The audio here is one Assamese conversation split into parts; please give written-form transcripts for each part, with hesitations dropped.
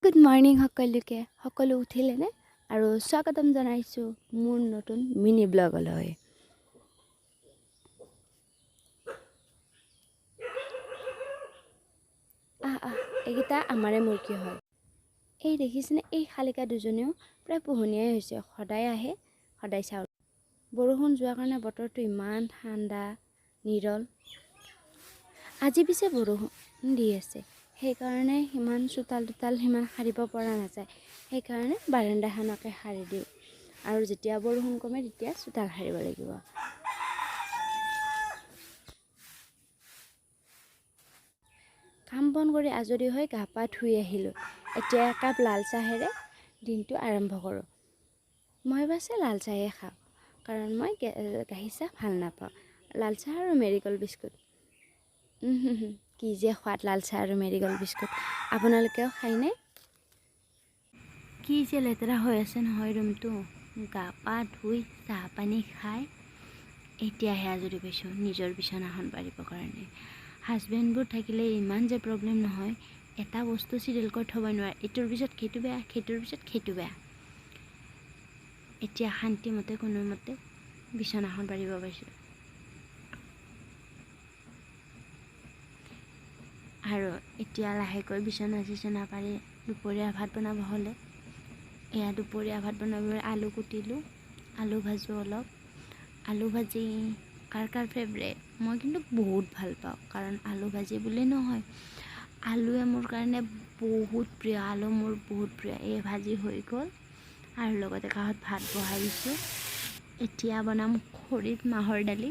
গুড মৰ্নিং সকলোকে সকলো উঠিলেনে আৰু স্বাগতম জনাইছোঁ মোৰ নতুন মিনি ব্লগলৈ। এইকেইটা আমাৰে মুৰ্গী হয়। এই দেখিছেনে, এই শালিকা দুজনীও প্ৰায় পোহনীয়াই হৈছে। সদায় আহে, সদায় চাউল। বৰষুণ যোৱাৰ কাৰণে বতৰটো ইমান ঠাণ্ডা নিৰল। আজি পিছে বৰষুণ দি আছে, সেইকাৰণে সিমান চোতাল সিমান সাৰিব পৰা নাযায়। সেইকাৰণে বাৰাণ্ডাখনকে সাৰি দিওঁ আৰু যেতিয়া বৰষুণ কমে তেতিয়া চোতাল সাৰিব লাগিব। কাম বন কৰি আজৰি হৈ গা পা ধুই আহিলোঁ। এতিয়া একাপ লাল চাহেৰে দিনটো আৰম্ভ কৰোঁ। মই বাছে লাল চাহে খাওঁ, কাৰণ মই গাখীৰ চাহ ভাল নাপাওঁ। লাল চাহ আৰু মেৰিগ'ল্ড বিস্কুট, কি যে সোৱাদ লাল চাহ আৰু মেৰিগ'ল্ড বিস্কুট। আপোনালোকেও খায়নে? কি যে লেতেৰা হৈ আছে নহয় ৰুমটো। গা পা ধুই চাহ পানী খাই এতিয়াহে আজৰি পাইছোঁ নিজৰ বিচনাখন পাৰিবৰ কাৰণে। হাজবেণ্ডবোৰ থাকিলে ইমান যে প্ৰব্লেম নহয়, এটা বস্তু চিৰিয়েল কৰি থ'ব নোৱাৰে। এইটোৰ পিছত সেইটো বেয়া, সেইটোৰ পিছত সেইটো বেয়া। এতিয়া শান্তিমতে কোনোমতে বিচনাখন পাৰিব পাৰিছোঁ। আৰু এতিয়া লাহেকৈ বিচনা চিচনা পাৰি দুপৰীয়া ভাত বনাব হ'লে। এয়া দুপৰীয়া ভাত বনাবলৈ আলু কুটিলোঁ, আলু ভাজোঁ অলপ। আলু ভাজি কাৰ কাৰ ফেভৰেট? মই কিন্তু বহুত ভাল পাওঁ, কাৰণ আলু ভাজি বুলি নহয়, আলুৱে মোৰ কাৰণে বহুত প্ৰিয়। আলু মোৰ বহুত প্ৰিয়। এই ভাজি হৈ গ'ল আৰু লগতে কাষত ভাত বহাই দিছোঁ। এতিয়া বনাম খৰিত মাহৰ দালি,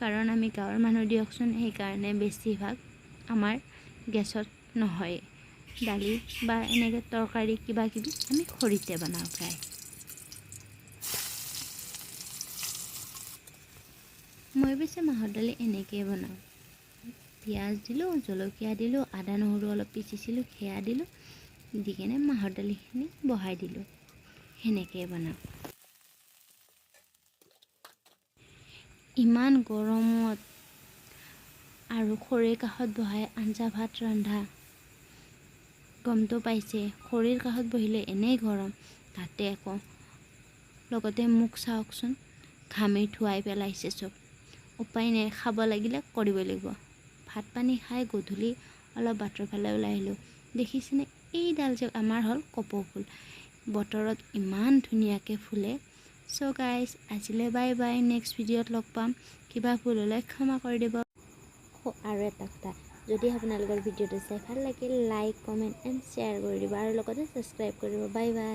কাৰণ আমি গাঁৱৰ মানুহ দিয়কচোন, সেইকাৰণে বেছিভাগ আমাৰ গেছত নহয়। দালি বা এনেকৈ তৰকাৰী কিবা কিবি আমি খৰিতে বনাওঁ প্ৰায়। মই পিছে মাহৰ দালি এনেকৈয়ে বনাওঁ। পিঁয়াজ দিলোঁ, জলকীয়া দিলোঁ, আদা নহৰু অলপ পিচিছিলোঁ, সেয়া দিলোঁ, দি কেনে মাহৰ দালিখিনি বহাই দিলোঁ। সেনেকৈয়ে বনাওঁ। ইমান গৰমত আৰু খৰিৰ কাষত বহাই আঞ্জা ভাত ৰন্ধা, গমটো পাইছে। খৰিৰ কাষত বহিলে এনেই গৰম, তাতে আকৌ লগতে মোক চাওকচোন, ঘামি ধুৱাই পেলাইছে চব। উপায় নাই, খাব লাগিলে কৰিবই লাগিব। ভাত পানী খাই গধূলি অলপ বাটৰ ফালে ওলাই আহিলোঁ। দেখিছেনে, এইডাল যে আমাৰ হ'ল কপৌ ফুল। বতৰত ইমান ধুনীয়াকৈ ফুলে। চ' গাইজ, আজিলৈ বাই বাই। নেক্সট ভিডিঅ'ত লগ পাম। কিবা ভুল হ'লে ক্ষমা কৰি দিব। আৰু এটা কথা, যদি আপোনালোকৰ ভিডিঅ'টো চাই ভাল লাগিল, লাইক কমেণ্ট এণ্ড শ্বেয়াৰ কৰি দিব আৰু লগতে ছাবস্ক্ৰাইব কৰিব। Bye bye.